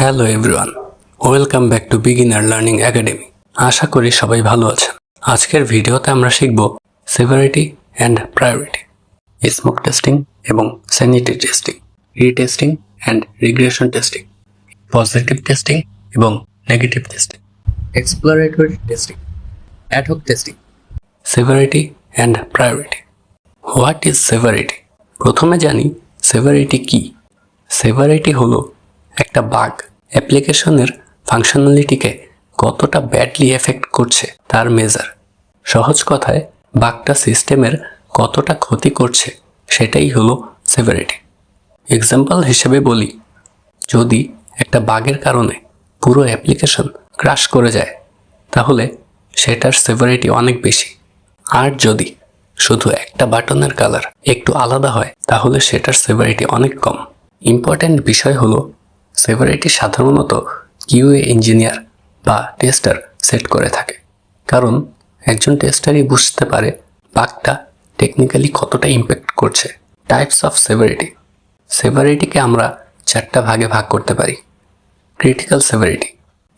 Hello everyone, welcome back to Beginner Learning Academy. আশা করি সবাই ভালো আছেন। আজকের ভিডিওতে আমরা শিখব severity and priority, smoke testing এবং sanity testing, retesting and regression testing, positive testing এবং negative testing, exploratory testing, ad hoc testing. Severity and priority. What is severity? প্রথমে জানি সেভারিটি কি। সেভারিটি হলো একটা বাগ অ্যাপ্লিকেশনের ফাংশনালিটিকে কতটা ব্যাডলি এফেক্ট করছে তার মেজার। সহজ কথায় বাগটা সিস্টেমের কতটা ক্ষতি করছে সেটাই হলো সেভারিটি। এক্সাম্পল হিসেবে বলি, যদি একটা বাগের কারণে পুরো অ্যাপ্লিকেশন ক্র্যাশ করে যায় তাহলে সেটার সেভারিটি অনেক বেশি। আর যদি শুধু একটা বাটনের কালার একটু আলাদা হয় তাহলে সেটার সেভারিটি অনেক কম। ইম্পর্ট্যান্ট বিষয় হলো সেভারিটি সাধারণত কিউএ ইঞ্জিনিয়ার বা টেস্টার সেট করে থাকে, কারণ একজন টেস্টারই বুঝতে পারে বাগটা টেকনিক্যালি কতটা ইম্প্যাক্ট করছে। Types of severity. সেভারিটিকে আমরা 4টা ভাগে ভাগ করতে পারি। ক্রিটিক্যাল সেভারিটি,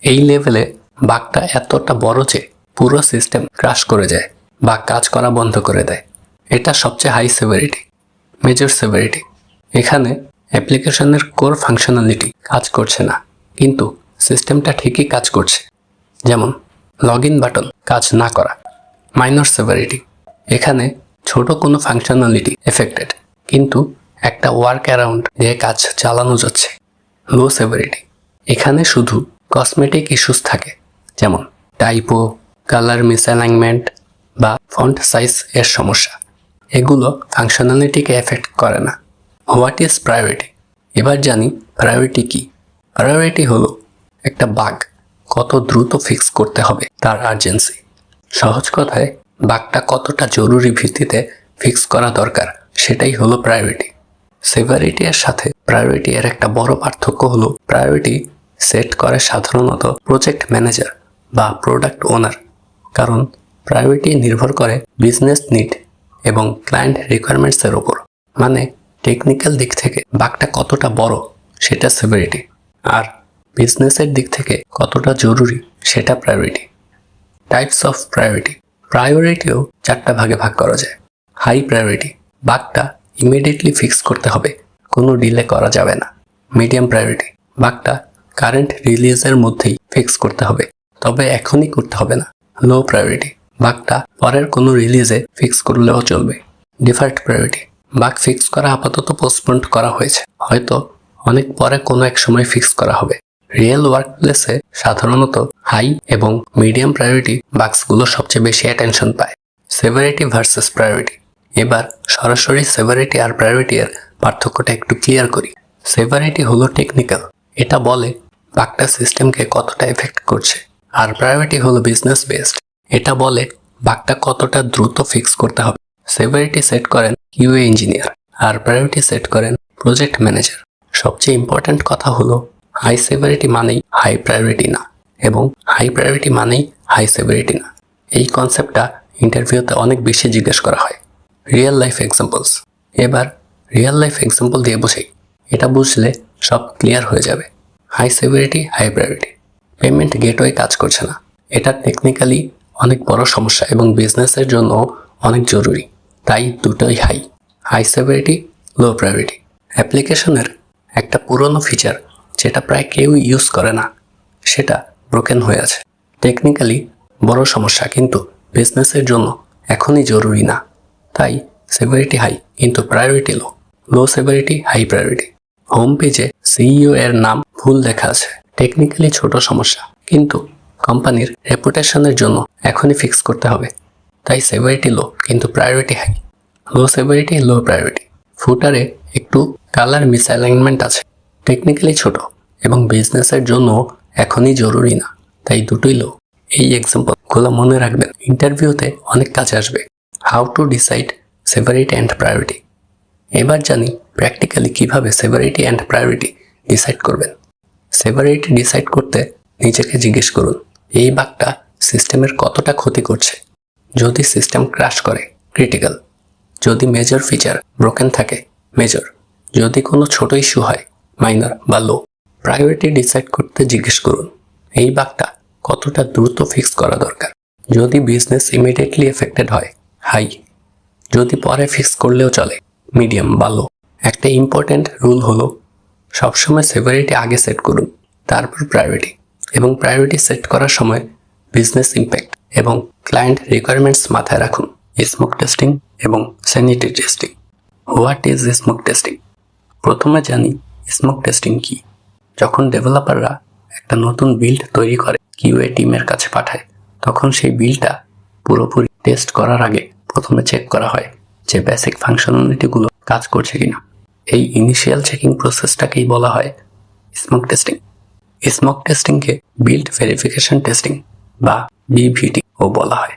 এই লেভেলে বাগটা এতটা বড় যে পুরো সিস্টেম ক্র্যাশ করে যায় বা কাজ করা বন্ধ করে দেয়, এটা সবচেয়ে হাই সেভারিটি। মেজর সেভারিটি, এখানে অ্যাপ্লিকেশনের কোর ফাংশনালিটি কাজ করছে না কিন্তু সিস্টেমটা ঠিকই কাজ করছে, যেমন লগ ইন বাটন কাজ না করা। মাইনর সেভারিটি, এখানে ছোট কোনো ফাংশনালিটি এফেক্টেড কিন্তু একটা ওয়ার্ক অ্যারাউন্ড দিয়ে কাজ চালানো যাচ্ছে। লো সেভারিটি, এখানে শুধু কসমেটিক ইস্যুস থাকে, যেমন টাইপো, কালার মিসঅ্যালাইনমেন্ট বা ফন্ট সাইজ এর সমস্যা। এগুলো ফাংশনালিটিকে এফেক্ট করে না। What is priority? এবার জানি প্রায়োরিটি কি। প্রায়োরিটি হলো একটা বাগ কত দ্রুত ফিক্স করতে হবে তার আর্জেন্সি। সহজ কথায় বাগটা কতটা জরুরি ভিত্তিতে ফিক্স করা দরকার সেটাই হলো প্রায়োরিটি। সেভারিটি এর সাথে প্রায়োরিটি এর একটা বড় পার্থক্য হলো প্রায়োরিটি সেট করে সাধারণত প্রজেক্ট ম্যানেজার বা প্রোডাক্ট ওনার, কারণ প্রায়োরিটি নির্ভর করে বিজনেস নিড এবং ক্লায়েন্ট রিকোয়ারমেন্টসের ওপর। মানে টেকনিক্যাল দিক থেকে বাগটা কতটা বড় সেটা সেভারিটি, আর বিজনেসের দিক থেকে কতটা জরুরি সেটা প্রায়োরিটি। Types of priority. প্রায়োরিটিও 4টা ভাগে ভাগ করা যায়। হাই প্রায়োরিটি, বাগটা ইমিডিয়েটলি ফিক্স করতে হবে, কোনো ডিলে করা যাবে না। মিডিয়াম প্রায়োরিটি, বাগটা কারেন্ট রিলিজের মধ্যেই ফিক্স করতে হবে, তবে এখনই করতে হবে না। লো প্রায়োরিটি, বাগটা পরের কোনো রিলিজে ফিক্স করলেও চলবে। ডিফার্ড প্রায়োরিটি, বাগ ফিক্স করা আপাতত পোস্টপোন্ড করা হয়েছে, হয়তো অনেক পরে কোনো এক সময় ফিক্স করা হবে। রিয়েল ওয়ার্কপ্লেসে সাধারণত হাই এবং মিডিয়াম প্রায়োরিটি বাগসগুলো সবচেয়ে বেশি অ্যাটেনশন পায়। Severity versus priority. এবার সরাসরি সেভারিটি আর প্রায়োরিটি এর পার্থক্যটা একটু ক্লিয়ার করি। সেভারিটি হলো টেকনিক্যাল, এটা বলে বাগটা সিস্টেমকে কতটা এফেক্ট করছে। আর প্রায়োরিটি হলো বিজনেস বেসড, এটা বলে বাগটা কতটা দ্রুত ফিক্স করতে হবে। সেভারিটি সেট করেন কিউএ ইঞ্জিনিয়ার আর প্রায়োরিটি সেট করেন প্রজেক্ট ম্যানেজার। সবচেয়ে ইম্পর্ট্যান্ট কথা হলো হাই সেভারিটি মানেই হাই প্রায়োরিটি না, এবং হাই প্রায়োরিটি মানেই হাই সেভারিটি না। এই কনসেপ্টটা ইন্টারভিউতে অনেক বেশি জিজ্ঞেস করা হয়। Real life examples. এবার রিয়েল লাইফ এক্সাম্পল দিয়ে বোঝাই, এটা বুঝলে সব ক্লিয়ার হয়ে যাবে। High severity, high priority. Payment gateway কাজ করছে না, এটা টেকনিক্যালি অনেক বড় সমস্যা এবং বিজনেসের জন্য অনেক জরুরি, তাই দুটোই হাই। হাই সেভারিটি, লো প্রায়োরিটি। অ্যাপ্লিকেশনের একটা পুরনো ফিচার যেটা প্রায় কেউই ইউজ করে না, সেটা ব্রোকেন হয়ে আছে। টেকনিক্যালি বড় সমস্যা কিন্তু বিজনেসের জন্য এখনই জরুরি না, তাই সেভারিটি হাই কিন্তু প্রায়োরিটি লো। লো সেভারিটি, হাই প্রায়োরিটি। হোম পেজে সিইও এর নাম ভুল লেখা আছে, টেকনিক্যালি ছোট সমস্যা কিন্তু কোম্পানির রেপুটেশনের জন্য এখনই ফিক্স করতে হবে, তাই সেভারিটি লো কিন্তু প্রায়োরিটি হাই। লো সেভারিটি, লো প্রায়োরিটি। ফুটারে একটু কালার মিসঅ্যালাইনমেন্ট আছে, টেকনিক্যালি ছোট এবং বিজনেসের জন্য এখনই জরুরি না, তাই দুটোই লো। এই এক্সাম্পলগুলো মনে রাখবেন, ইন্টারভিউতে অনেক কাজে আসবে। How to decide severity and priority. এবার জানি প্র্যাকটিক্যালি কিভাবে সেভারিটি অ্যান্ড প্রায়োরিটি ডিসাইড করবেন। সেভারিটি ডিসাইড করতে নিজেকে জিজ্ঞেস করুন, এই বাগটা সিস্টেমের কতটা ক্ষতি করছে। যদি সিস্টেম ক্র্যাশ করে, ক্রিটিক্যাল। যদি মেজর ফিচার ব্রোকেন থাকে, মেজর। যদি কোনো ছোট ইস্যু হয়, মাইনর বা লো। প্রায়োরিটি ডিসাইড করতে জিজ্ঞেস করুন এই বাগটা কতটা দ্রুত ফিক্স করা দরকার। যদি বিজনেস ইমিডিয়েটলি এফেক্টেড হয়, হাই। যদি পরে ফিক্স করলেও চলে, মিডিয়াম বা লো। একটা ইম্পর্ট্যান্ট রুল হলো সবসময় সেভারিটি আগে সেট করুন, তারপর প্রায়োরিটি। এবং প্রায়োরিটি সেট করার সময় বিজনেস ইম্প্যাক্ট এবং ক্লায়েন্ট রিকোয়ারমেন্টস মাথায় রাখুন। স্মোক টেস্টিং এবং sanity testing. What is smoke testing? প্রথমে জানি স্মোক টেস্টিং কি। যখন ডেভেলপাররা একটা নতুন বিল্ড তৈরি করে কিউএ টিমের কাছে পাঠায়, তখন সেই বিল্ডটা পুরোপুরি টেস্ট করার আগে প্রথমে চেক করা হয় যে বেসিক ফাংশনালিটিগুলো কাজ করছে কিনা। এই ইনিশিয়াল চেকিং প্রসেসটাকেই বলা হয় স্মোক টেস্টিং। স্মোক টেস্টিংকে বিল্ড ভেরিফিকেশন টেস্টিং বা বিভিটি ও বলা হয়।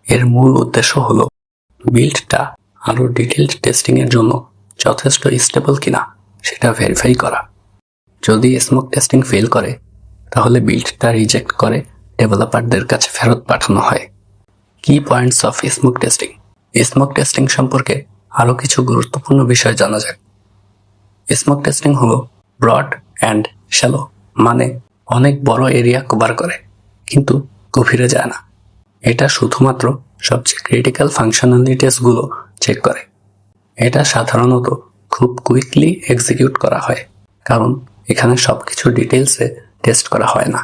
এর মূল উদ্দেশ্য হলো বিল্ডটা আরও ডিটেলড টেস্টিং এর জন্য যথেষ্ট স্টেবল কিনা সেটা ভেরিফাই করা। যদি স্মোক টেস্টিং ফেল করে, তাহলে বিল্ডটা রিজেক্ট করে ডেভেলপারদের কাছে ফেরত পাঠানো হয়। কি points of smoke testing? Smoke testing সম্পর্কে আরও কিছু গুরুত্বপূর্ণ বিষয় জানা যাক। স্মোক টেস্টিং হলো ব্রড অ্যান্ড শ্যালো, মানে অনেক বড় এরিয়া কভার করে কিন্তু গভীরে যায় না। এটা শুধুমাত্র সবচেয়ে ক্রিটিক্যাল ফাংশনালিটিসগুলো চেক করে। এটা সাধারণত খুব কুইকলি এক্সিকিউট করা হয়, কারণ এখানে সবকিছু ডিটেলসে টেস্ট করা হয় না।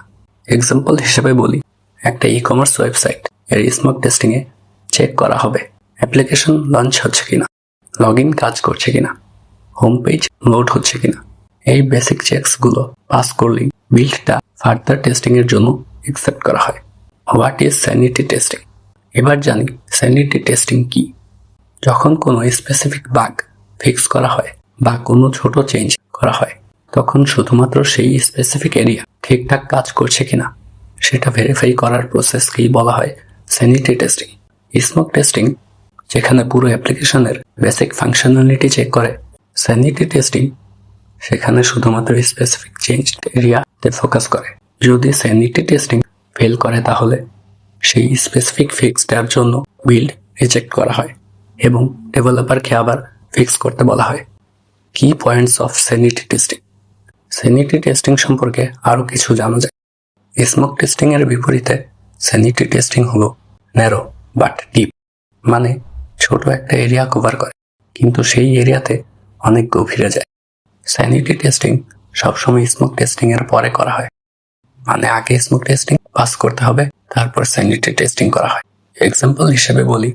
এক্সাম্পল হিসেবে বলি, একটা ই কমার্স ওয়েবসাইট এর স্মোক টেস্টিংয়ে চেক করা হবে অ্যাপ্লিকেশন লঞ্চ হচ্ছে কিনা, লগ ইন কাজ করছে কিনা, হোম পেজ লোড হচ্ছে কিনা। এই বেসিক চেকসগুলো পাস করলেই বিল্ডটা ফার্দার টেস্টিং এর জন্য অ্যাকসেপ্ট করা হয়। What is sanity testing? এবার জানি স্যানিটি টেস্টিং কি। যখন কোনো স্পেসিফিক বাগ ফিক্স করা হয় বা কোনো ছোট চেঞ্জ করা হয়, তখন শুধুমাত্র সেই স্পেসিফিক এরিয়া ঠিকঠাক কাজ করছে কিনা সেটা ভেরিফাই করার প্রসেসকেই বলা হয় স্যানিটি টেস্টিং। স্মোক টেস্টিং যেখানে পুরো অ্যাপ্লিকেশনের বেসিক ফাংশনালিটি চেক করে, স্যানিটি টেস্টিং সেখানে শুধুমাত্র স্পেসিফিক চেঞ্জ এরিয়াতে ফোকাস করে। যদি স্যানিটি টেস্টিং ফেল করে, তাহলে সেই স্পেসিফিক ফিক্সটার জন্য বিল্ড রিজেক্ট করা হয় এবং ডেভেলপারকে আবার ফিক্স করতে বলা হয়। কি points of sanity testing? Sanity testing সম্পর্কে আরও কিছু জানা যায়। স্মোক টেস্টিং এর বিপরীতে স্যানিটি টেস্টিং হলো ন্যারো বাট ডিপ, মানে ছোট একটা এরিয়া কভার করে কিন্তু সেই এরিয়াতে অনেক গভীরে যায়। স্যানিটি টেস্টিং সবসময় স্মোক টেস্টিং এর পরে করা হয়, মানে আগে স্মোক টেস্টিং পাস করতে হবে, তারপর স্যানিটি টেস্টিং করা হয়। এক্সাম্পল হিসেবে বলি,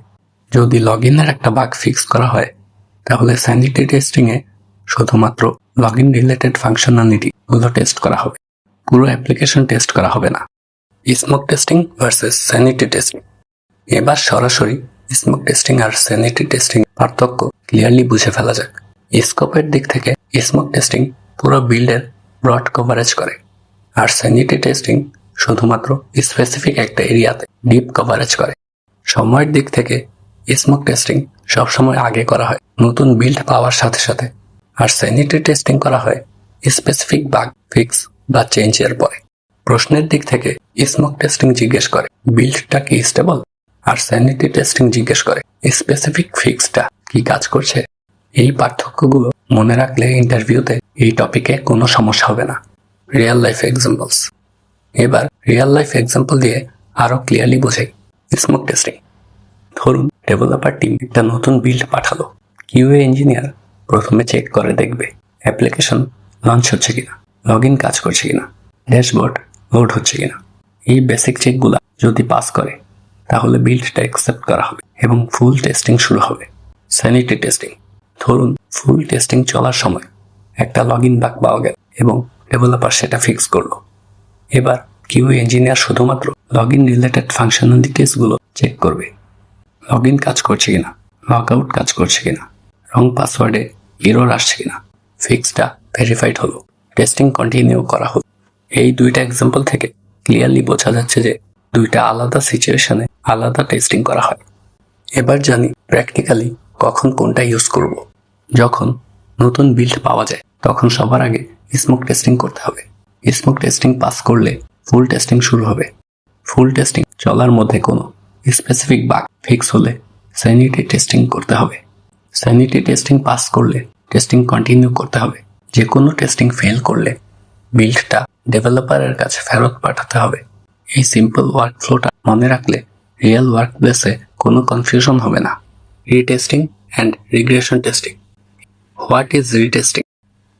যদি লগ ইনের একটা বাগ ফিক্স করা হয়, তাহলে স্যানিটি টেস্টিং এ শুধুমাত্র লগ ইন রিলেটেড ফাংশনালিটি গুলো টেস্ট করা হবে, পুরো অ্যাপ্লিকেশন টেস্ট করা হবে না। Smoke testing versus sanity testing. এবার সরাসরি স্মোক টেস্টিং আর স্যানিটি টেস্টিং পার্থক্য ক্লিয়ারলি বুঝে ফেলা যাক। স্কোপের দিক থেকে স্মোক টেস্টিং পুরো বিল্ডের ব্রড কভারেজ করে, আর স্যানিটি টেস্টিং শুধুমাত্র স্পেসিফিক একটা এরিয়াতে ডিপ কভারেজ করে। সময়ের দিক থেকে স্মোক টেস্টিং সবসময় আগে করা হয় নতুন বিল্ড পাওয়ার সাথে সাথে, আর স্যানিটি টেস্টিং করা হয় স্পেসিফিক বাগ ফিক্স বা চেঞ্জের পরে। প্রশ্নের দিক থেকে স্মোক টেস্টিং জিজ্ঞেস করে বিল্ডটা কি স্টেবল, আর স্যানিটি টেস্টিং জিজ্ঞেস করে স্পেসিফিক ফিক্সটা কি কাজ করছে। এই পার্থক্যগুলো মনে রাখলে ইন্টারভিউতে এই টপিকে কোনো সমস্যা হবে না। Real life examples. এবার রিয়েল লাইফ এক্সাম্পল দিয়ে আরো ক্লিয়ারলি বোঝাই স্মোক টেস্টিং। ধরুন ডেভেলপার টিম একটা নতুন বিল্ড পাঠালো। কিউএ ইঞ্জিনিয়ার প্রথমে চেক করে দেখবে অ্যাপ্লিকেশন লঞ্চ হচ্ছে কিনা, লগ ইন কাজ করছে কিনা, ড্যাশবোর্ড লোড হচ্ছে কিনা। এই বেসিক চেকগুলা যদি পাস করে, তাহলে বিল্ডটা অ্যাকসেপ্ট করা হবে এবং ফুল টেস্টিং শুরু হবে। Sanity testing. ধরুন ফুল টেস্টিং চলার সময় একটা লগ ইন বাগ পাওয়া গেল এবং ডেভেলপার সেটা ফিক্স করলো। এবার কিউএ ইঞ্জিনিয়ার শুধুমাত্র লগ ইন রিলেটেড ফাংশনালিটিস গুলো চেক করবে, লগ ইন কাজ করছে কিনা, লগ আউট কাজ করছে কিনা, রং পাসওয়ার্ডে এরর আসছে কিনা। ফিক্সটা ভেরিফাইড হলো, টেস্টিং কন্টিনিউ করা হলো। এই দুইটা এক্সাম্পল থেকে ক্লিয়ারলি বোঝা যাচ্ছে যে দুইটা আলাদা সিচুয়েশনে আলাদা টেস্টিং করা হয়। এবার জানি প্র্যাকটিক্যালি কখন কোনটা ইউজ করব। যখন নতুন বিল্ড পাওয়া যায়, তখন সবার আগে স্মোক টেস্টিং করতে হবে। স্মোক টেস্টিং পাস করলে ফুল টেস্টিং শুরু হবে। ফুল টেস্টিং চলার মধ্যে কোনো স্পেসিফিক বাগ ফিক্স হলে স্যানিটি টেস্টিং করতে হবে। স্যানিটি টেস্টিং পাস করলে টেস্টিং কন্টিনিউ করতে হবে। যে কোনো টেস্টিং ফেল করলে বিল্ডটা ডেভেলপারের কাছে ফেরত পাঠাতে হবে। এই সিম্পল ওয়ার্কফ্লোটা মনে রাখলে রিয়েল ওয়ার্কপ্লেসে কোনো কনফিউশন হবে না। Retesting and regression testing. What is retesting?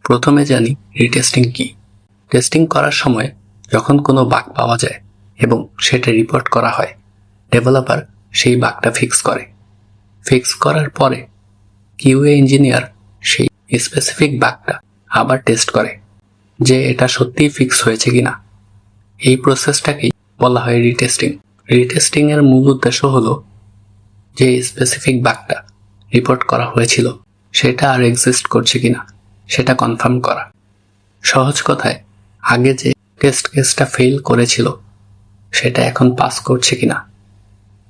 প্রথমে জানি রিটেস্টিং কি। টেস্টিং করার সময় যখন কোনো বাগ পাওয়া যায় এবং সেটা রিপোর্ট করা হয়, ডেভেলপার সেই বাগটা ফিক্স করে। ফিক্স করার পরে কিউএ ইঞ্জিনিয়ার সেই স্পেসিফিক বাগটা আবার টেস্ট করে যে এটা সত্যিই ফিক্স হয়েছে কিনা। এই প্রসেসটাকেই বলা হয় রিটেস্টিং। রিটেস্টিং এর মূল উদ্দেশ্য হলো যে স্পেসিফিক বাগটা রিপোর্ট করা হয়েছিল সেটা আর এক্সিস্ট করছে কিনা সেটা কনফার্ম করা। সহজ কথায়, আগে যে টেস্ট কেসটা ফেল করেছিল সেটা এখন পাস করছে কিনা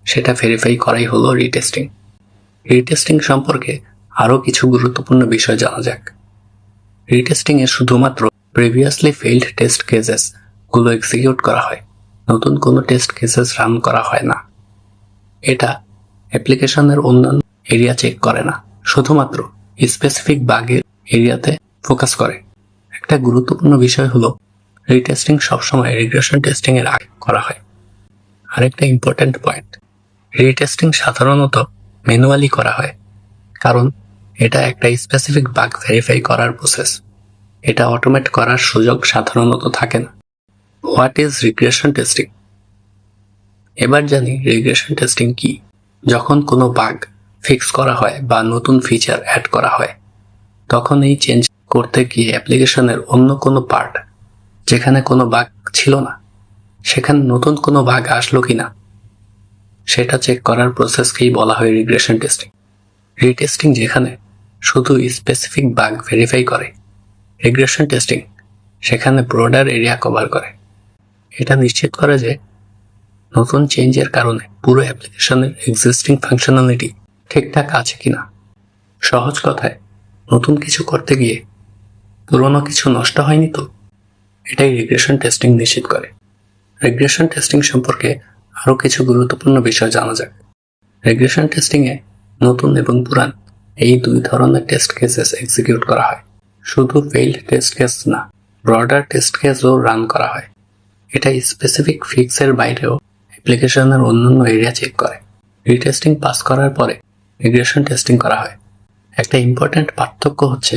সেটা ভেরিফাই করাই হলো রিটেস্টিং। রিটেস্টিং সম্পর্কে আরও কিছু গুরুত্বপূর্ণ বিষয় জানা যাক। রিটেস্টিং এ শুধুমাত্র প্রিভিয়াসলি ফেইল্ড টেস্ট কেসেস গুলো এক্সিকিউট করা হয়, নতুন কোনো টেস্ট কেসেস রান করা হয় না। এটা অ্যাপ্লিকেশনের অন্যান্য এরিয়া চেক করে না, শুধুমাত্র স্পেসিফিক বাগের এরিয়াতে ফোকাস করে। একটা গুরুত্বপূর্ণ বিষয় হলো রিটেস্টিং সবসময় রিগ্রেশন টেস্টিং এর আগে করা হয়। আরেকটা ইম্পর্ট্যান্ট পয়েন্ট, রিটেস্টিং সাধারণত ম্যানুয়ালি করা হয়, কারণ এটা একটা স্পেসিফিক বাগ ভেরিফাই করার প্রসেস। এটা অটোমেট করার সুযোগ সাধারণত থাকে না। What is regression testing? এবার জানি রিগ্রেশন টেস্টিং কি। যখন কোনো বাগ ফিক্স করা হয় বা নতুন ফিচার অ্যাড করা হয়, তখন এই চেঞ্জ করতে গিয়ে অ্যাপ্লিকেশনের অন্য কোনো পার্ট যেখানে কোনো বাগ ছিল না সেখানে নতুন কোনো বাগ আসলো কিনা সেটা চেক করার প্রসেসকেই বলা হয় রিগ্রেশন টেস্টিং। রিটেস্টিং যেখানে শুধু স্পেসিফিক বাগ ভেরিফাই করে, রিগ্রেশন টেস্টিং সেখানে ব্রডার এরিয়া কভার করে। এটা নিশ্চিত করে যে নতুন চেঞ্জের কারণে পুরো অ্যাপ্লিকেশনের এক্সিস্টিং ফাংশনালিটি ঠিকঠাক আছে কিনা। সহজ কথায়, নতুন কিছু করতে গিয়ে পুরনো কিছু নষ্ট হয়নি তো। এটাই রিগ্রেশন টেস্টিং নিশ্চিত করে। রিগ্রেশন টেস্টিং সম্পর্কে আরও কিছু গুরুত্বপূর্ণ বিষয় জানা যাক। রিগ্রেশন টেস্টিংয়ে নতুন এবং পুরান এই দুই ধরনের টেস্ট কেসেস এক্সিকিউট করা হয়। শুধু ফেইল্ড টেস্ট কেস না, ব্রডার টেস্ট কেসও রান করা হয়। এটা স্পেসিফিক ফিক্সের বাইরেও অ্যাপ্লিকেশনের অন্যান্য এরিয়া চেক করে। রিটেস্টিং পাস করার পরে রিগ্রেশন টেস্টিং করা হয়। একটা ইম্পর্ট্যান্ট পার্থক্য হচ্ছে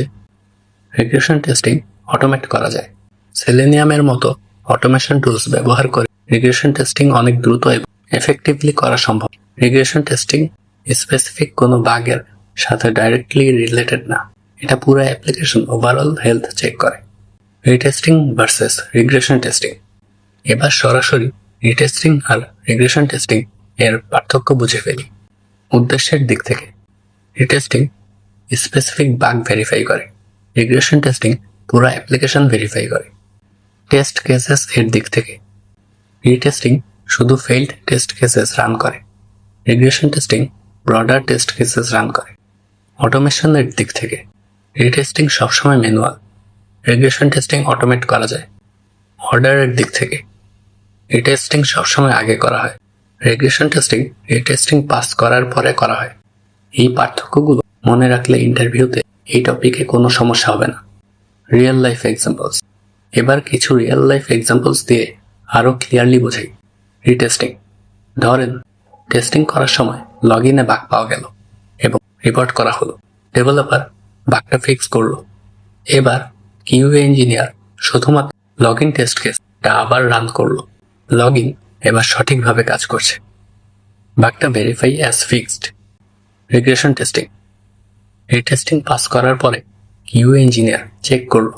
রিগ্রেশন টেস্টিং অটোমেট করা যায়। সেলেনিয়ামের মতো অটোমেশন টুলস ব্যবহার করে রিগ্রেশন টেস্টিং অনেক দ্রুত এবং এফেক্টিভলি করা সম্ভব। রিগ্রেশন টেস্টিং স্পেসিফিক কোনো বাগের সাথে ডাইরেক্টলি রিলেটেড না, এটা পুরো অ্যাপ্লিকেশন ওভারঅল হেলথ চেক করে। Retesting versus regression testing. এবার সরাসরি রিটেস্টিং আর রিগ্রেশন টেস্টিং এর পার্থক্য বুঝে ফেলি। উদ্দেশ্যের দিক থেকে রিটেস্টিং স্পেসিফিক বাগ ভেরিফাই করে, রিগ্রেশন টেস্টিং পুরো অ্যাপ্লিকেশন ভেরিফাই করে। টেস্ট কেসেস এর দিক থেকে রিটেস্টিং শুধু ফেইল্ড টেস্ট কেসেস রান করে, regression testing broader test cases run করে। অটোমেশনের দিক থেকে রিটেস্টিং সবসময় ম্যানুয়াল, রিগ্রেশন টেস্টিং অটোমেট করা যায়। অর্ডারের দিক থেকে রিটেস্টিং সবসময় আগে করা হয়, রিগ্রেশন টেস্টিং রিটেস্টিং পাস করার পরে করা হয়। এই পার্থক্যগুলো মনে রাখলে ইন্টারভিউতে এই টপিকে কোনো সমস্যা হবে না। Real life examples. এবার কিছু রিয়েল লাইফ এক্সাম্পলস দিয়ে আরও ক্লিয়ারলি বোঝাই। রিটেস্টিং, ধরেন টেস্টিং করার সময় লগ ইনে বাগ পাওয়া গেল এবং রিপোর্ট করা হলো। ডেভেলপার বাগটা ফিক্স করলো। এবার কিউএ ইঞ্জিনিয়ার শুধুমাত্র লগ ইন টেস্ট কেসটা আবার রান করলো। লগ ইন এবার সঠিকভাবে কাজ করছে, বাগটা verify as fixed. Regression testing, retesting pass করার পরে কিউএ ইঞ্জিনিয়ার চেক করলো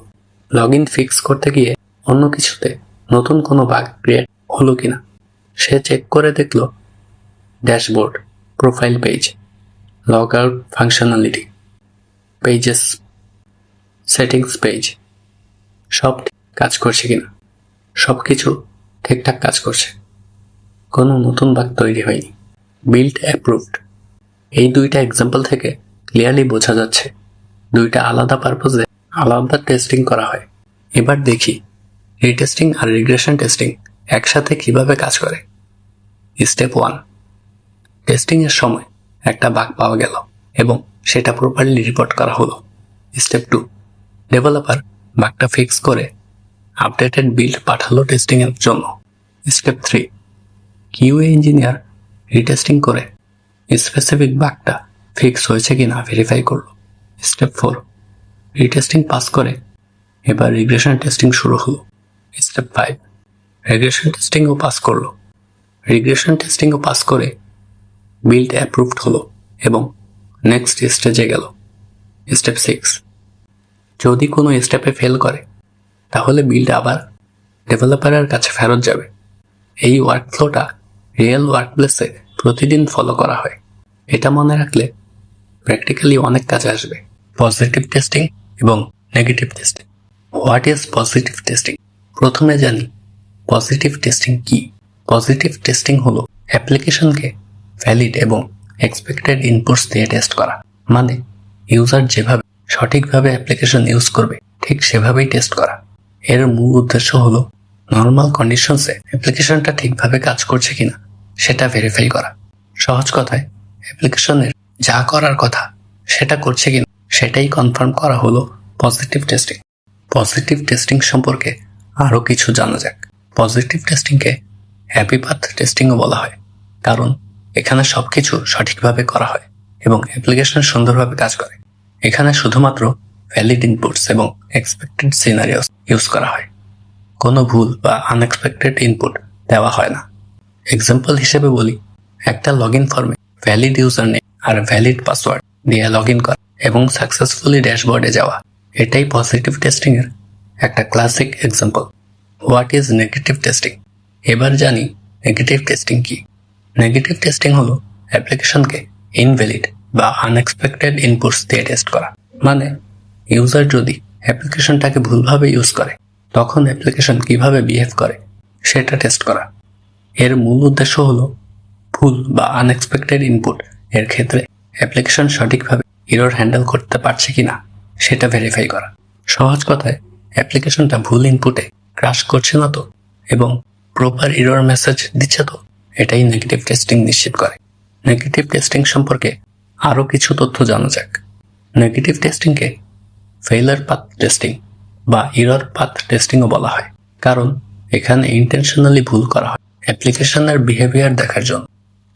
লগ ইন ফিক্স করতে গিয়ে অন্য কিছুতে নতুন কোনো বাগ ক্রিয়েট হলো কিনা। সে চেক করে দেখলো dashboard, profile page, log out functionality, pages, settings page সব কাজ করছে কিনা। সব কিছু ঠিকঠাক কাজ করছে, কোনো নতুন বাগ তৈরি হয়নি। Build approved. এই দুইটা এক্সাম্পল থেকে ক্লিয়ারলি বোঝা যাচ্ছে দুইটা আলাদা পারপোজে আলাদা টেস্টিং করা হয়। এবার দেখি রিটেস্টিং আর রিগ্রেশন টেস্টিং একসাথে কিভাবে কাজ করে। স্টেপ 1, টেস্টিং এর সময় একটা বাগ পাওয়া গেল এবং সেটা প্রপারলি রিপোর্ট করা হলো। স্টেপ 2, ডেভেলপার বাগটা ফিক্স করে আপডেটেড বিল্ড পাঠালো টেস্টিং এর জন্য। স্টেপ 3, কিউএ ইঞ্জিনিয়ার রিটেস্টিং করে স্পেসিফিক বাগটা ফিক্স হয়েছে কিনা ভেরিফাই করলো। স্টেপ 4, রিটেস্টিং পাস করে এবার রিগ্রেশন টেস্টিং শুরু হলো। স্টেপ 5, রিগ্রেশন টেস্টিংও পাস করলো। রিগ্রেশন টেস্টিংও পাস করে বিল্ড অ্যাপ্রুভড হলো এবং নেক্সট স্টেজে গেল। স্টেপ 6, যদি কোনো স্টেপে ফেল করে তাহলে বিল্ড আবার ডেভেলপারের কাছে ফেরত যাবে। এই ওয়ার্কফ্লোটা রিয়েল ওয়ার্কপ্লেসে প্রতিদিন ফলো করা হয়। এটা মনে রাখলে প্র্যাকটিক্যালি অনেক কাজে আসবে। পজিটিভ টেস্টিং এবং negative testing. What is positive testing? প্রথমে জানি পজিটিভ টেস্টিং কি। পজিটিভ টেস্টিং হলো অ্যাপ্লিকেশনকে ভ্যালিড এবং এক্সপেক্টেড ইনপুটস দিয়ে টেস্ট করা। মানে ইউজার যেভাবে সঠিকভাবে অ্যাপ্লিকেশন ইউজ করবে ঠিক সেভাবেই টেস্ট করা। এর মূল উদ্দেশ্য হলো নর্মাল কন্ডিশনসে অ্যাপ্লিকেশনটা ঠিকভাবে কাজ করছে কিনা সেটা ভেরিফাই করা। সহজ কথায় অ্যাপ্লিকেশনের যা করার কথা সেটা করছে কিনা সেটাই কনফার্ম করা হলো পজিটিভ টেস্টিং। পজিটিভ টেস্টিং সম্পর্কে আরও কিছু জানা যাক। পজিটিভ টেস্টিংকে হ্যাপি পাথ টেস্টিংও বলা হয়, কারণ এখানে সবকিছু সঠিকভাবে করা হয় এবং অ্যাপ্লিকেশন সুন্দরভাবে কাজ করে। এখানে শুধুমাত্র ভ্যালিড ইনপুটস এবং এক্সপেক্টেড সিনারিওস ইউজ করা হয়। কোনো ভুল বা আনএক্সপেক্টেড ইনপুট দেওয়া হয় না। এক্সাম্পল হিসেবে বলি, একটা লগ ইন ফর্মে ভ্যালিড ইউজার নেম আর ভ্যালিড পাসওয়ার্ড দিয়ে লগ ইন করা এবং সাকসেসফুলি ড্যাশবোর্ডে যাওয়া, এটাই পজিটিভ টেস্টিং এর একটা classic example. What is negative testing? এবার জানি নেগেটিভ টেস্টিং কি। নেগেটিভ টেস্টিং হলো অ্যাপ্লিকেশনকে ইনভ্যালিড বা আনএক্সপেক্টেড ইনপুটস দিয়ে টেস্ট করা। মানে ইউজার যদি অ্যাপ্লিকেশনটাকে ভুলভাবে ইউজ করে তখন অ্যাপ্লিকেশন কিভাবে বিহেভ করে সেটা টেস্ট করা। এর মূল উদ্দেশ্য হলো ভুল বা আনএক্সপেক্টেড ইনপুট এর ক্ষেত্রে অ্যাপ্লিকেশন সঠিকভাবে এরর হ্যান্ডেল করতে পারছে কিনা সেটা ভেরিফাই করা। সহজ কথায় অ্যাপ্লিকেশনটা ভুল ইনপুটে ক্রাশ করছে না তো এবং প্রপার এরর মেসেজ দিচ্ছে তো, এটাই নেগেটিভ টেস্টিং নিশ্চিত করে। নেগেটিভ টেস্টিং সম্পর্কে আরও কিছু তথ্য জানা যাক। নেগেটিভ টেস্টিংকে ফেইলার পাথ টেস্টিং বা এরর পাথ টেস্টিংও বলা হয়, কারণ এখানে ইন্টেনশনালি ভুল করা হয় অ্যাপ্লিকেশনের বিহেভিয়ার দেখার জন্য।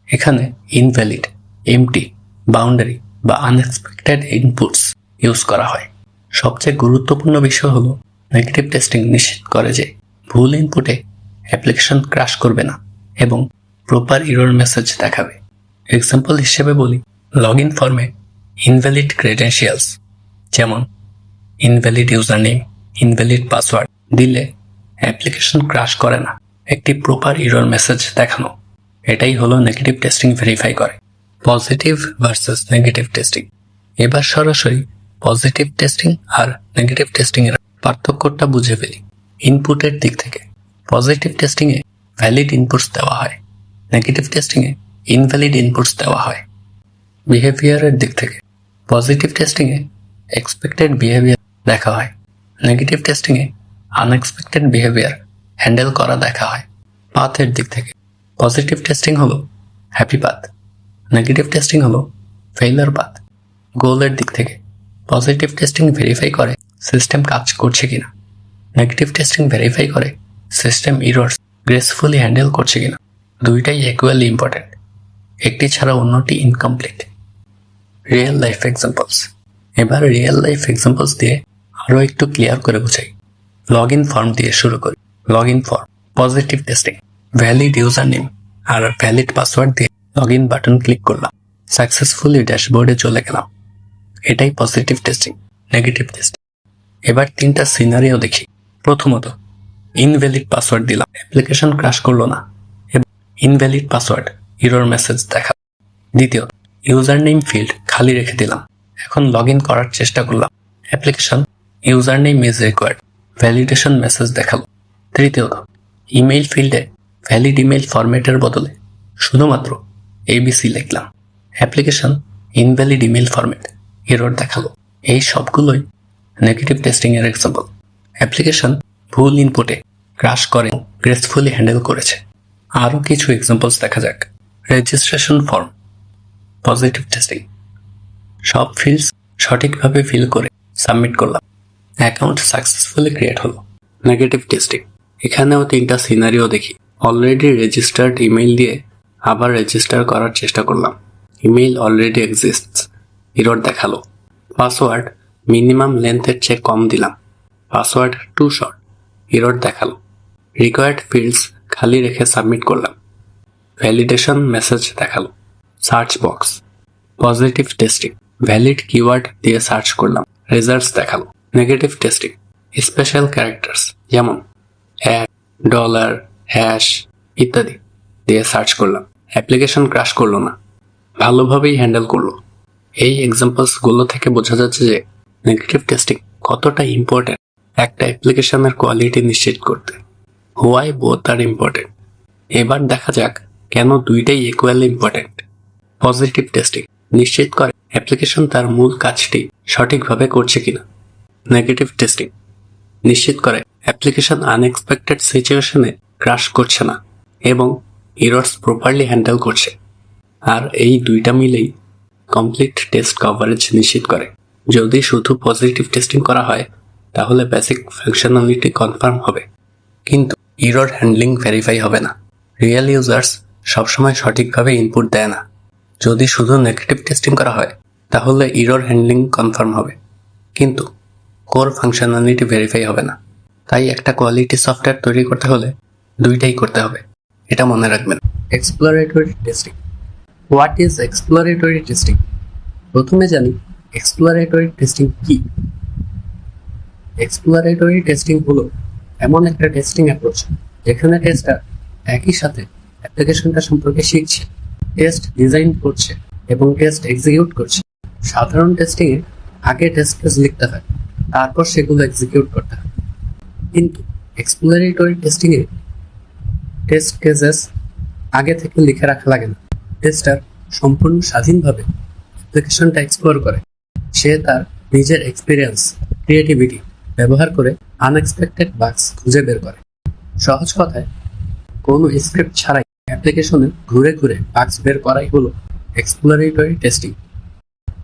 এখানে ইনভ্যালিড, এমটি, বাউন্ডারি বা আনএক্সপেক্টেড ইনপুটস ইউজ করা হয়। সবচেয়ে গুরুত্বপূর্ণ বিষয় হলো নেগেটিভ টেস্টিং নিশ্চিত করে যে ভুল ইনপুটে অ্যাপ্লিকেশন ক্রাশ করবে না এবং প্রপার এরর মেসেজ দেখাবে। এক্সাম্পল হিসেবে বলি, লগ ইন ফর্মে ইনভ্যালিড ক্রেডেনশিয়ালস যেমন invalid user name, invalid password দিলে অ্যাপ্লিকেশন ক্রাশ করে না, একটি প্রপার এরর মেসেজ দেখানো, এটাই হলো নেগেটিভ টেস্টিং ভেরিফাই করে। Positive versus negative testing. এবার সরাসরি পজিটিভ টেস্টিং আর নেগেটিভ টেস্টিং এর পার্থক্যটা বুঝে ফেলি। ইনপুটের দিক থেকে positive testing a valid inputs দেওয়া হয়, নেগেটিভ টেস্টিং এ ইনভ্যালিড ইনপুটস দেওয়া হয়। বিহেভিয়ারের দিক থেকে পজিটিভ টেস্টিং এ এক্সপেক্টেড বিহেভিয়ার দেখা হয়, নেগেটিভ টেস্টিং এ আনএক্সপেক্টেড বিহেভিয়ার হ্যান্ডেল করা দেখা হয়। পাথের দিক থেকে পজিটিভ টেস্টিং হলো হ্যাপি পাথ, নেগেটিভ টেস্টিং হলো ফেইলার পাথ। গোলের দিক থেকে পজিটিভ টেস্টিং ভেরিফাই করে সিস্টেম কাজ করছে কিনা, নেগেটিভ টেস্টিং ভেরিফাই করে সিস্টেম এরর্স গ্রেসফুলি হ্যান্ডেল করছে কিনা। দুইটাই ইকুয়ালি ইম্পর্টেন্ট, একটি ছাড়া অন্যটি ইনকমপ্লিট। Real life examples. এবার রিয়েল লাইফ এক্সাম্পলস দিয়ে আরও একটু ক্লিয়ার করে বোঝাই। লগ ইন ফর্ম দিয়ে শুরু করি। Log in form positive testing, valid user name আর ভ্যালিড পাসওয়ার্ড দিয়ে লগ ইন বাটন ক্লিক করলাম, সাকসেসফুলি ড্যাশবোর্ডে চলে গেলাম, এটাই পজিটিভ টেস্টিং। Negative testing. এবার তিনটা সিনারিও দেখি। প্রথমত, ইনভ্যালিড পাসওয়ার্ড দিলাম, অ্যাপ্লিকেশন ক্রাশ করলো না এবং ইনভ্যালিড পাসওয়ার্ড এরর মেসেজ দেখা। দ্বিতীয়ত, ইউজার নেম ফিল্ড খালি রেখে দিলাম, এখন লগ ইন করার চেষ্টা করলাম, application user name is required validation message দেখালো। তৃতীয়ত, ইমেইল ফিল্ডে ভ্যালিড ইমেইল ফরম্যাটের বদলে শুধুমাত্র এবিসি লিখলাম, application invalid email format error দেখালো। এই সবগুলোই নেগেটিভ টেস্টিং এর এক্সাম্পল। অ্যাপ্লিকেশন ভুল ইনপুটে ক্রাশ করে গ্রেসফুলি হ্যান্ডেল করেছে। আরও কিছু এক্সাম্পলস দেখা যাক। রেজিস্ট্রেশন ফর্ম পজিটিভ টেস্টিং, সব ফিল্ডস সঠিকভাবে ফিল করে সাবমিট করলাম, অ্যাকাউন্ট সাকসেসফুলি ক্রিয়েট হলো। Negative testing. এখানেও 3টা সিনারিও দেখি। অলরেডি রেজিস্টার্ড ইমেইল দিয়ে আবার রেজিস্টার করার চেষ্টা করলাম। ইমেইল অলরেডি এক্সিস্টস, এরর দেখালো। পাসওয়ার্ড মিনিমাম লেন্থের চেয়ে কম দিলাম, পাসওয়ার্ড টু শর্ট, এরর দেখালো। রিকোয়ার্ড ফিল্ডস খালি রেখে সাবমিট করলাম, ভ্যালিডেশন মেসেজ দেখালো। Search box positive testing, valid keyword দিয়ে সার্চ করলাম, রেজাল্টস দেখালো। নেগেটিভ টেস্টিং স্পেশাল ক্যারেক্টার্স যেমন $, হ্যাশ ইত্যাদি দিয়ে সার্চ করলাম, অ্যাপ্লিকেশন ক্র্যাশ করলো না, ভালোভাবেই হ্যান্ডেল করলো। এই এক্সাম্পলসগুলো থেকে বোঝা যাচ্ছে যে নেগেটিভ টেস্টিং কতটা ইম্পর্টেন্ট একটা অ্যাপ্লিকেশনের কোয়ালিটি নিশ্চিত করতে। Why both are important. এবার দেখা যাক কেন দুইটাই ইকুয়ালি ইম্পর্টেন্ট। পজিটিভ টেস্টিং নিশ্চিত করে অ্যাপ্লিকেশন তার মূল কাজটি সঠিকভাবে করছে কিনা। নেগেটিভ টেস্টিং নিশ্চিত করে অ্যাপ্লিকেশন আনএক্সপেক্টেড সিচুয়েশনে ক্র্যাশ করছে না এবং এরর্স প্রপারলি হ্যান্ডেল করছে। আর এই দুইটা মিলেই কমপ্লিট টেস্ট কভারেজ নিশ্চিত করে। যদি শুধু পজিটিভ টেস্টিং করা হয় তাহলে বেসিক ফাংশনালিটি কনফার্ম হবে, কিন্তু এরর হ্যান্ডলিং ভেরিফাই হবে না। রিয়েল ইউজার্স সবসময় সঠিকভাবে ইনপুট দেয় না। যদি শুধু নেগেটিভ টেস্টিং করা হয় তাহলে এরর হ্যান্ডলিং কনফার্ম হবে, কিন্তু কোর ফাংশনালিটি ভেরিফাই হবে না। তাই একটা কোয়ালিটি সফটওয়্যার তৈরি করতে হলে দুইটাই করতে হবে, এটা মনে রাখবেন। Exploratory testing. What is exploratory testing? প্রথমে জানি এক্সপ্লোরেটরি টেস্টিং কি। এক্সপ্লোরেটরি টেস্টিং হলো এমন একটা টেস্টিং অ্যাপ্রোচ যেখানে টেস্টার একই সাথে অ্যাপ্লিকেশনটা সম্পর্কে শিখছে, টেস্ট ডিজাইন করছে এবং টেস্ট এক্সিকিউট করছে। সাধারণ টেস্টিংয়ে আগে টেস্ট কেস লিখতে হয়, তারপর সেগুলো এক্সিকিউট করতে হয়। কিন্তু এক্সপ্লোরেটরি টেস্টিংয়ে টেস্ট কেসেস আগে থেকে লিখে রাখা লাগে না। টেস্টার সম্পূর্ণ স্বাধীনভাবে অ্যাপ্লিকেশনটা এক্সপ্লোর করে। সে তার নিজের এক্সপিরিয়েন্স, ক্রিয়েটিভিটি ব্যবহার করে আনএক্সপেক্টেড বাগস খুঁজে বের করে। সহজ কথায় কোনো স্ক্রিপ্ট ছাড়াই অ্যাপ্লিকেশনে ঘুরে ঘুরে বাগস বের করাই হলো exploratory testing.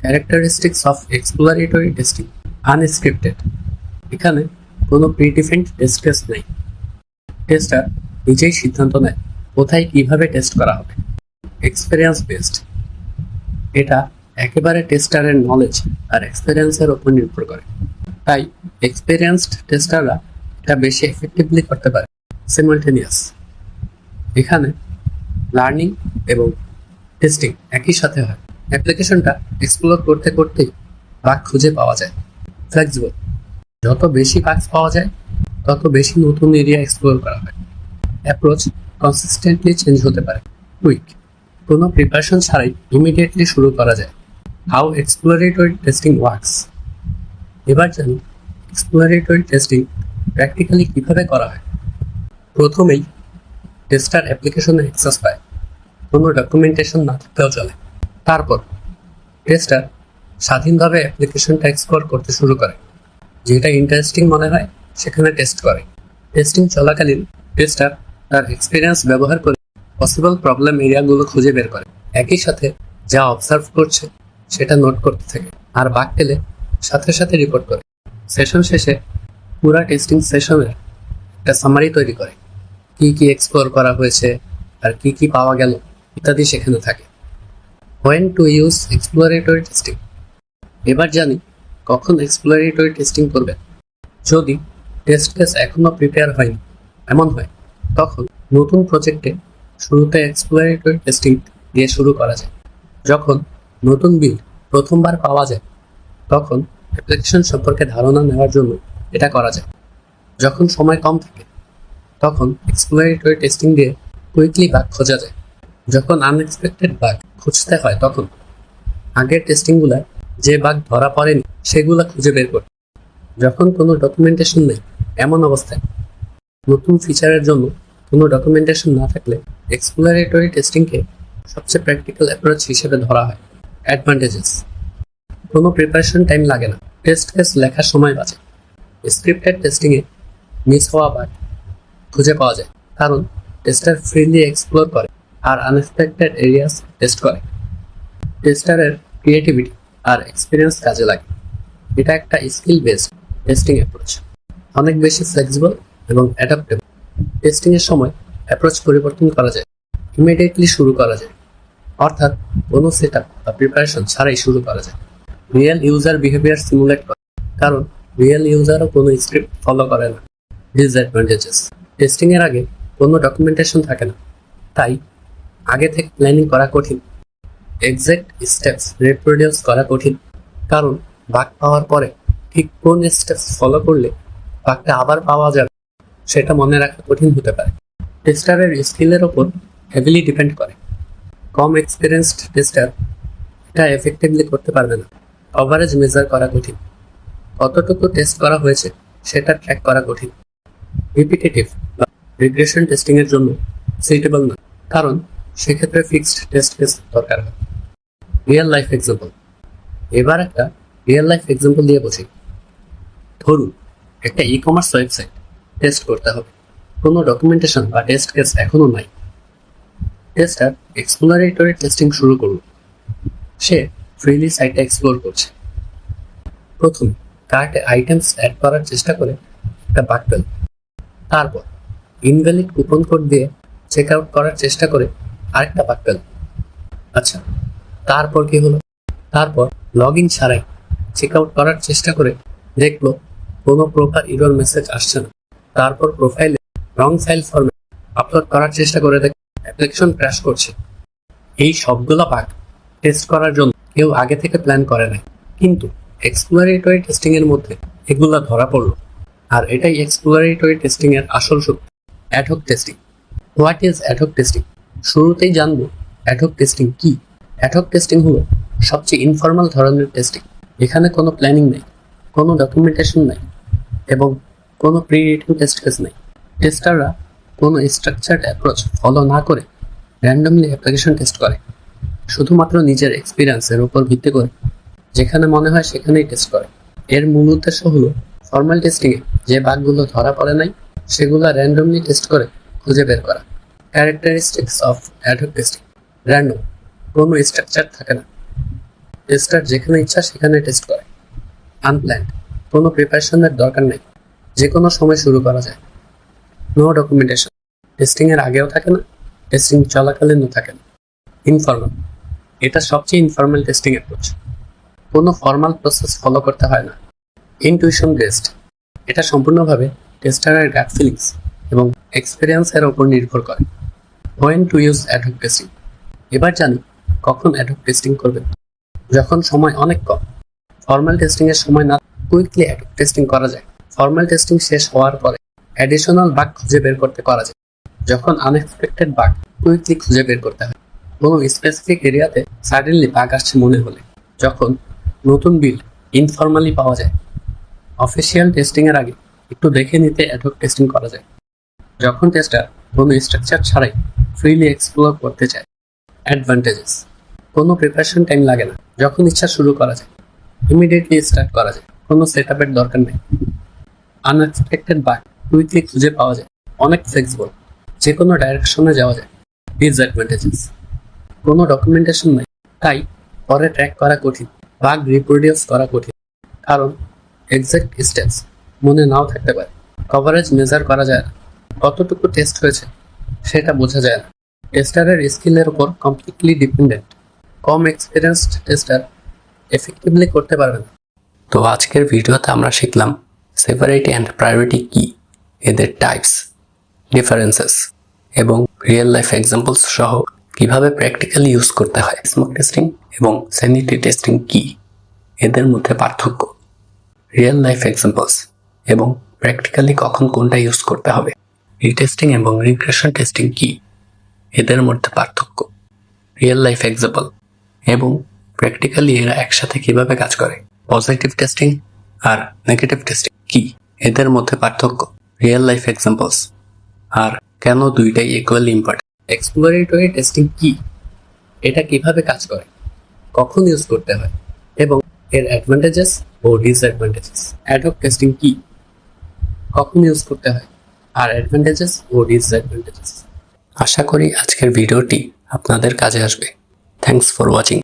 Characteristics of exploratory testing. Unscripted, এখানে কোনো প্রিডিফাইন্ড টেস্ট কেস নেই। টেস্টার নিজেই সিদ্ধান্ত নেয় কোথায় কিভাবে টেস্ট করা হবে। এক্সপেরিয়েন্স বেসড, এটা একেবারে টেস্টারের নলেজ আর এক্সপেরিয়েন্সের উপর নির্ভর করে। তাই এক্সপেরিয়েন্সড টেস্টাররা এটা বেশি এফেক্টিভলি করতে পারে। সিমালটেনিয়াস, এখানে লার্নিং এবং টেস্টিং একই সাথে হয়। অ্যাপ্লিকেশনটা এক্সপ্লোর করতে করতেই বাগ খুঁজে পাওয়া যায়। ফ্লেক্সিবল, যত বেশি বাগস পাওয়া যায় তত বেশি নতুন এরিয়া এক্সপ্লোর করা হয়। অ্যাপ্রোচ কনসিস্টেন্টলি চেঞ্জ হতে পারে। কুইক, কোনো প্রিপারেশন ছাড়াই ইমিডিয়েটলি শুরু করা যায়। How exploratory testing works. এবার জানি এক্সপ্লোরেটরি টেস্টিং প্র্যাকটিক্যালি কিভাবে করা হয়। প্রথমেই টেস্টার অ্যাপ্লিকেশনে অ্যাক্সেস পায়, কোনো ডকুমেন্টেশন না থাকলেও চলে। তারপর টেস্টার স্বাধীনভাবে অ্যাপ্লিকেশনটা এক্সপ্লোর করতে শুরু করে। যেটা ইন্টারেস্টিং মনে হয় সেখানে টেস্ট করে। টেস্টিং চলাকালীন টেস্টার তার এক্সপিরিয়েন্স ব্যবহার করে পসিবল প্রবলেম এরিয়াগুলো খুঁজে বের করে। একই সাথে যা অবজার্ভ করছে সেটা নোট করতে থাকে, আর বাগ পেলে সাথে সাথে রিপোর্ট করে। সেশন শেষে পুরা টেস্টিং সেশনের একটা সামারি তৈরি করে, কি কি এক্সপ্লোর করা হয়েছে আর কি কি পাওয়া গেল ইত্যাদি সেখানে থাকে। When to use exploratory testing. এবার জানি কখন এক্সপ্লোরেটরি টেস্টিং করবে। যদি টেস্ট কেস এখনো প্রিপেয়ার হয়নি এমন হয়, তখন নতুন প্রজেক্টে শুরুতে এক্সপ্লোরেটরি টেস্টিং দিয়ে শুরু করা যায়। যখন নতুন বিল্ড প্রথমবার পাওয়া যায় তখন অ্যাপ্লিকেশন সম্পর্কে ধারণা নেওয়ার জন্য এটা করা যায়। যখন সময় কম থাকে তখন এক্সপ্লোরেটরি টেস্টিং দিয়ে কুইকলি বাগ খোঁজা যায়। যখন আনএক্সপেক্টেড বাগ খুঁজতে হয় তখন আগের টেস্টিংগুলো যে বাগ ধরা পড়েনি সেগুলো খুঁজে বের করে। যখন কোনো ডকুমেন্টেশন নেই এমন অবস্থায়, নতুন ফিচারের জন্য কোনো ডকুমেন্টেশন না থাকলে এক্সপ্লোরেটরি টেস্টিংকে সবচেয়ে প্র্যাকটিক্যাল অ্যাপ্রোচ হিসেবে ধরা হয়। অ্যাডভান্টেজেস: কোনো প্রিপারেশন টাইম লাগে না, টেস্ট কেস লেখার সময় বাঁচে। স্ক্রিপ্টেড টেস্টিংয়ে মিস হওয়া বাগ খুঁজে পাওয়া যায় কারণ টেস্টার ফ্রিলি এক্সপ্লোর করে আর আনএক্সপেক্টেড এরিয়াস টেস্ট করে। টেস্টারের ক্রিয়েটিভিটি আর এক্সপিরিয়েন্স কাজে লাগে। এটা একটা স্কিল বেসড টেস্টিং অ্যাপ্রোচ, অনেক বেশি ফ্লেক্সিবল এবং অ্যাডাপ্টেবল। টেস্টিং এর সময় অ্যাপ্রোচ পরিবর্তন করা যায়, ইমিডিয়েটলি শুরু করা যায়, অর্থাৎ কোনো সেটআপ বা প্রিপারেশন ছাড়াই শুরু করা যায়। রিয়েল ইউজার বিহেভিয়ার সিমুলেট করে, কারণ রিয়েল ইউজারও কোনো স্ক্রিপ্ট ফলো করে না। ডিসঅ্যাডভান্টেজেস: টেস্টিং এর আগে কোনো ডকুমেন্টেশন থাকে না, তাই আগে থেকে প্ল্যানিং করা কঠিন। এক্সাক্ট স্টেপস রিপ্রোডিউস করা কঠিন, কারণ বাগ পাওয়ার পরে ঠিক কোন স্টেপস ফলো করলে বাগটা আবার পাওয়া যাবে সেটা মনে রাখা কঠিন হতে পারে। টেস্টারের স্কিলের ওপর হেভিলি ডিপেন্ড করে। কম এক্সপিরিয়েন্সড টেস্টার এটা এফেক্টিভলি করতে পারবে না। কভারেজ মেজার করা কঠিন, কতটুকু টেস্ট করা হয়েছে সেটা ট্র্যাক করা কঠিন। রিপিটেটিভ বা রিগ্রেশন টেস্টিং এর জন্য সুইটেবল না, কারণ সেক্ষেত্রে ফিক্সড টেস্ট কেস দরকার হয়। রিয়েল লাইফ এক্সাম্পল: এবার একটা রিয়েল লাইফ এক্সাম্পল দিয়ে বুঝি। ধরুন একটা ই কমার্স ওয়েবসাইট টেস্ট করতে হবে, কোনো ডকুমেন্টেশন বা টেস্ট কেস এখনো নাই। টেস্টার এক্সপ্লোরেটরি টেস্টিং শুরু করল। সে ফ্রিলি সাইটটা এক্সপ্লোর করছে। প্রথমে কার্টে আইটেমস অ্যাড করার চেষ্টা করে একটা বাগ পেল। তারপর ইনভ্যালিড কুপন কোড দিয়ে চেক আউট করার চেষ্টা করে আরেকটা বাগ পেল। আচ্ছা, তারপর কি হলো? তারপর লগ ইন ছাড়াই চেক আউট করার চেষ্টা করে দেখলো কোনো প্রকার এরর মেসেজ আসছে না। তারপর প্রোফাইলে রং ফাইল ফরম্যাট আপলোড করার চেষ্টা করে দেখে অ্যাপ্লিকেশন ক্র্যাশ করছে। এই সবগুলো বাগ টেস্ট করার জন্য কেউ আগে থেকে প্ল্যান করে নাই, কিন্তু এক্সপ্লোরেটরি টেস্টিং এর মধ্যে এগুলা ধরা পড়লো। আর এটাই এক্সপ্লোরেটরি টেস্টিং এর আসল শক্তি। Ad hoc testing. What is ad hoc testing? শুরুতেই জানবো অ্যাডহক টেস্টিং কি। অ্যাডহক টেস্টিং হলো সবচেয়ে ইনফর্মাল ধরনের টেস্টিং। এখানে কোনো প্ল্যানিং নেই, কোনো ডকুমেন্টেশন নাই এবং কোনো প্রি রিটেন টেস্ট কেস নেই। টেস্টাররা কোনো স্ট্রাকচার্ড অ্যাপ্রোচ ফলো না করে র্যান্ডমলি অ্যাপ্লিকেশন টেস্ট করে, শুধুমাত্র নিজের এক্সপিরিয়েন্সের উপর ভিত্তি করে যেখানে মনে হয় সেখানেই টেস্ট করে। এর মূল উদ্দেশ্য হলো ফর্মাল টেস্টিংয়ে যে বাগগুলো ধরা পড়ে নাই সেগুলো র্যান্ডমলি টেস্ট করে খুঁজে বের করা। Characteristics of ad hoc testing: random, কোনো স্ট্রাকচার থাকে না, টেস্টার যেখানে ইচ্ছা সেখানে টেস্ট করে। আনপ্ল্যান্ড, কোনো প্রিপারেশনের দরকার নেই, যে কোনো সময় শুরু করা যায়। নো ডকুমেন্টেশন, টেস্টিং এর আগেও থাকে না, টেস্টিং চলাকালীনও থাকে না। ইনফর্মাল, এটা সবচেয়ে ইনফর্মাল টেস্টিং অ্যাপ্রোচ, কোনো ফর্মাল প্রসেস ফলো করতে হয় না। ইনটুইশন বেসড, এটা সম্পূর্ণভাবে টেস্টারের গাট ফিলিংস এবং এক্সপিরিয়েন্সের ওপর নির্ভর করে। When to use ad hoc testing? এবার জানি কখন অ্যাডহক টেস্টিং করবেন। যখন সময় অনেক কম, ফর্মাল টেস্টিং এর সময় না, কুইকলি অ্যাডহক টেস্টিং করা যায়। ফর্মাল টেস্টিং শেষ হওয়ার পরে অ্যাডিশনাল বাগ খুঁজে বের করতে করা যায়। যখন আনএক্সপেক্টেড বাগ কুইকলি খুঁজে বের করতে হয়, কোনো স্পেসিফিক এরিয়াতে সাডেনলি বাগ আসছে মনে হলে। যখন নতুন বিল্ড ইনফর্মালি পাওয়া যায়। অফিসিয়াল টেস্টিং এর আগে একটু দেখে নিতে অ্যাডহক টেস্টিং করা যায়। যখন টেস্টার কোনো স্ট্রাকচার ছাড়াই ফ্রিলি এক্সপ্লোর করতে চায়। অ্যাডভান্টেজেস: কোনো প্রিপারেশন টাইম লাগে না, যখন ইচ্ছা শুরু করা যায়, ইমিডিয়েটলি স্টার্ট করা যায়, কোনো সেটআপের দরকার নেই। আনএক্সপেক্টেড বাগ কুইকলি খুঁজে পাওয়া যায়, অনেক ফ্লেক্সিবল, যে কোনো ডাইরেকশনে যাওয়া যায়। ডিসঅ্যাডভান্টেজেস: কোনো ডকুমেন্টেশন নেই, তাই পরে ট্র্যাক করা কঠিন, বাগ রিপ্রোডিউস করা কঠিন, কারণ এক্সাক্ট স্টেপস মনে নাও থাকতে পারে। কভারেজ মেজার করা যায় না, কতটুকু টেস্ট হয়েছে সেটা বোঝা যায় না। টেস্টারের স্কিলের উপর কমপ্লিটলি ডিপেন্ডেন্ট। কম এক্সপিরিয়েন্সড টেস্টার এফেক্টিভলি করতে পারবে না। তো আজকের ভিডিওতে আমরা শিখলাম সেভারিটি অ্যান্ড প্রায়োরিটি কি, এদের টাইপস, ডিফারেন্সেস এবং রিয়েল লাইফ এক্সাম্পলস সহ কিভাবে প্র্যাকটিক্যালি ইউজ করতে হয়। স্মোক টেস্টিং এবং স্যানিটি টেস্টিং কি, এদের মধ্যে পার্থক্য, রিয়েল লাইফ এক্সাম্পলস এবং প্র্যাকটিক্যালি কখন কোনটা ইউজ করতে হবে। রিটেস্টিং এবং রিগ্রেশন টেস্টিং কি, এদের মধ্যে পার্থক্য, রিয়েল লাইফ এক্সাম্পল এবং প্র্যাকটিক্যালি এরা একসাথে কিভাবে কাজ করে। পজিটিভ টেস্টিং আর নেগেটিভ টেস্টিং কি, এদের মধ্যে পার্থক্য, রিয়েল লাইফ এক্সাম্পলস আর কেন দুইটাই ইকুয়ালি ইম্পর্টেন্ট। এক্সপ্লোরেটরি টেস্টিং কি, এটা কিভাবে কাজ করে, কখন ইউজ করতে হয় এবং এর অ্যাডভান্টেজেস ও ডিসঅ্যাডভান্টেজেস। অ্যাডহক টেস্টিং কি, কখন ইউজ করতে হয় আর অ্যাডভান্টেজেস ও ডিসঅ্যাডভান্টেজেস। আশা করি আজকের ভিডিওটি আপনাদের কাজে আসবে। Thanks for watching.